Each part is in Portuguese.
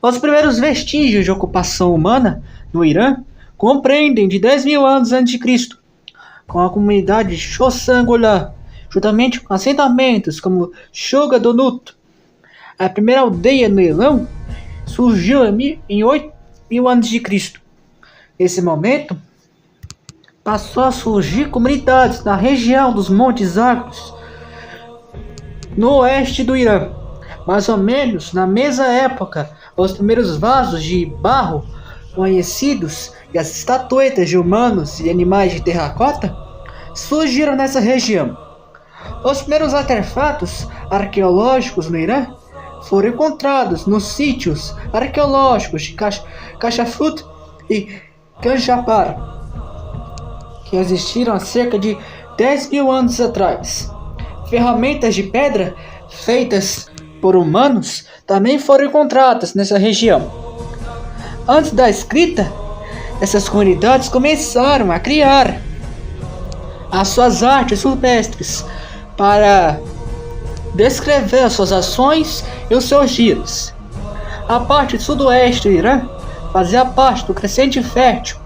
Os primeiros vestígios de ocupação humana no Irã compreendem de 10.000 anos antes de Cristo, com a comunidade Choçangolã, juntamente com assentamentos como Shogadonut. A primeira aldeia no Irã surgiu em 8.000 anos de Cristo. Nesse momento, passou a surgir comunidades na região dos Montes Agros, no oeste do Irã. Mais ou menos na mesma época, os primeiros vasos de barro conhecidos e as estatuetas de humanos e animais de terracota surgiram nessa região. Os primeiros artefatos arqueológicos no Irã foram encontrados nos sítios arqueológicos de Kashafut e Kanjapar, que existiram há cerca de 10.000 anos atrás. Ferramentas de pedra feitas por humanos também foram encontradas nessa região. Antes da escrita, essas comunidades começaram a criar as suas artes rupestres para descrever as suas ações e os seus dias. A parte sudoeste do Irã fazia parte do crescente fértil,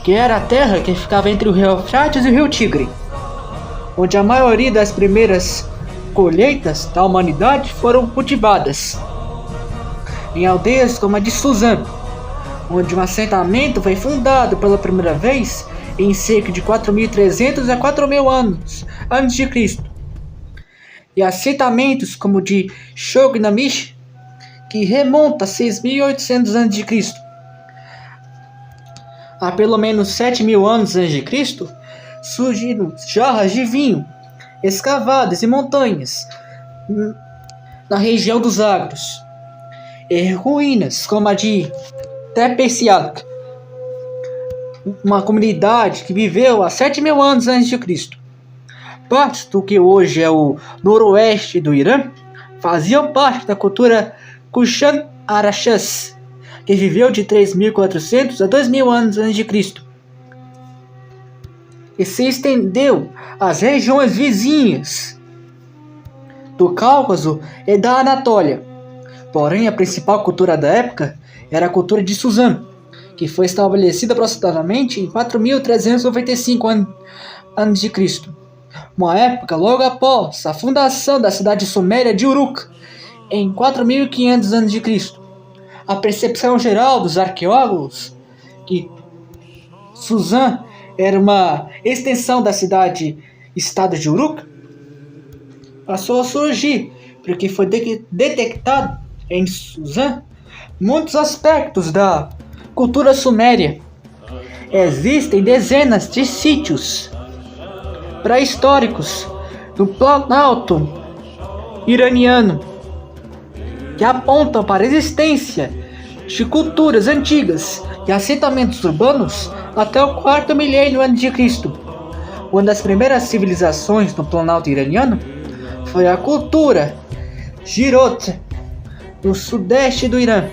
que era a terra que ficava entre o rio Eufrates e o rio Tigre, onde a maioria das primeiras colheitas da humanidade foram cultivadas. Em aldeias como a de Suzã, onde um assentamento foi fundado pela primeira vez em cerca de 4.300 a 4.000 anos antes de Cristo. E assentamentos como o de Shognamish, que remonta a 6.800 anos de Cristo. Há pelo menos 7.000 anos antes de Cristo, surgiram jarras de vinho escavadas em montanhas na região dos Agros, e ruínas como a de Tepesiak, uma comunidade que viveu há 7.000 anos antes de Cristo. Partes do que hoje é o noroeste do Irã faziam parte da cultura Kushan Arachas, que viveu de 3.400 a 2.000 anos antes de Cristo, e se estendeu às regiões vizinhas do Cáucaso e da Anatólia. Porém, a principal cultura da época era a cultura de Suzã, que foi estabelecida aproximadamente em 4.395 anos de Cristo, uma época logo após a fundação da cidade suméria de Uruk, em 4.500 anos de Cristo. A percepção geral dos arqueólogos que Suzã era uma extensão da cidade-estado de Uruk passou a surgir, porque foi detectado em Suzã muitos aspectos da cultura suméria. Existem dezenas de sítios pré-históricos do Planalto iraniano que apontam para a existência de culturas antigas e assentamentos urbanos até o 4º milênio antes de Cristo. Uma das primeiras civilizações no Planalto iraniano foi a cultura Girot, no sudeste do Irã,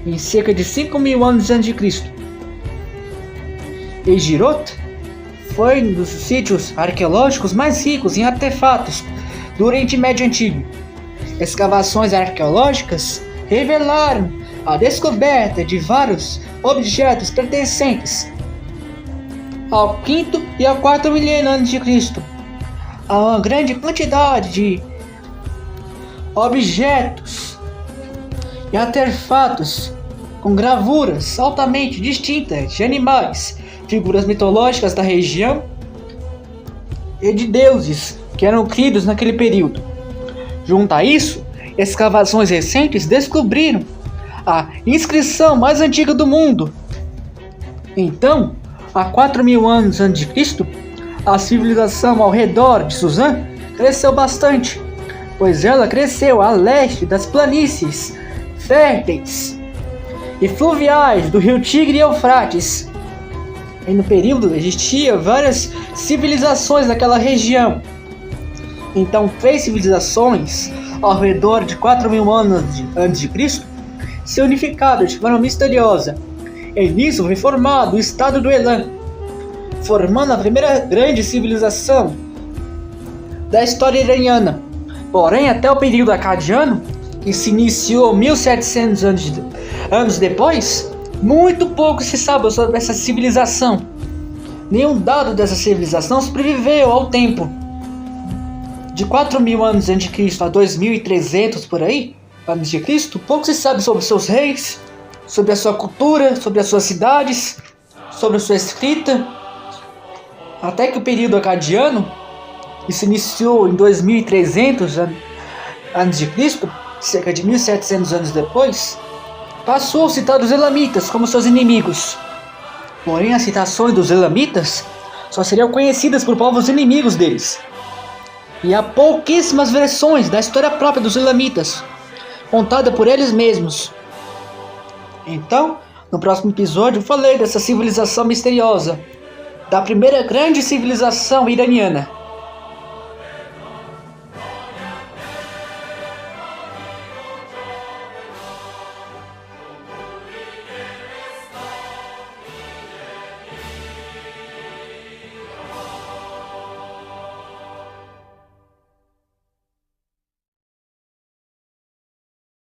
em cerca de 5.000 anos antes de Cristo. E Girot foi um dos sítios arqueológicos mais ricos em artefatos do Oriente Médio Antigo. Escavações arqueológicas revelaram a descoberta de vários objetos pertencentes ao 5º e ao 4º milênio antes de Cristo. Há uma grande quantidade de objetos e artefatos com gravuras altamente distintas de animais, figuras mitológicas da região e de deuses que eram criados naquele período. Junto a isso, escavações recentes descobriram a inscrição mais antiga do mundo. Então, há 4.000 anos antes de Cristo, a civilização ao redor de Suzã cresceu bastante, pois ela cresceu a leste das planícies férteis e fluviais do rio Tigre e Eufrates. E no período existiam várias civilizações naquela região. Então, 3 civilizações ao redor de 4.000 anos antes de Cristo se unificaram de forma misteriosa. E nisso foi formado o estado do Elam, formando a primeira grande civilização da história iraniana. Porém, até o período acadiano, que se iniciou 1700 anos depois, muito pouco se sabe sobre essa civilização. Nenhum dado dessa civilização sobreviveu ao tempo. De 4.000 anos antes de Cristo a 2.300 por aí, anos de Cristo, pouco se sabe sobre seus reis, sobre a sua cultura, sobre as suas cidades, sobre a sua escrita. Até que o período acadiano, que se iniciou em 2.300 anos de Cristo, cerca de 1.700 anos depois, passou a citar os elamitas como seus inimigos. Porém, as citações dos elamitas só seriam conhecidas por povos inimigos deles. E há pouquíssimas versões da história própria dos elamitas, contada por eles mesmos. Então, no próximo episódio, eu falei dessa civilização misteriosa, da primeira grande civilização iraniana.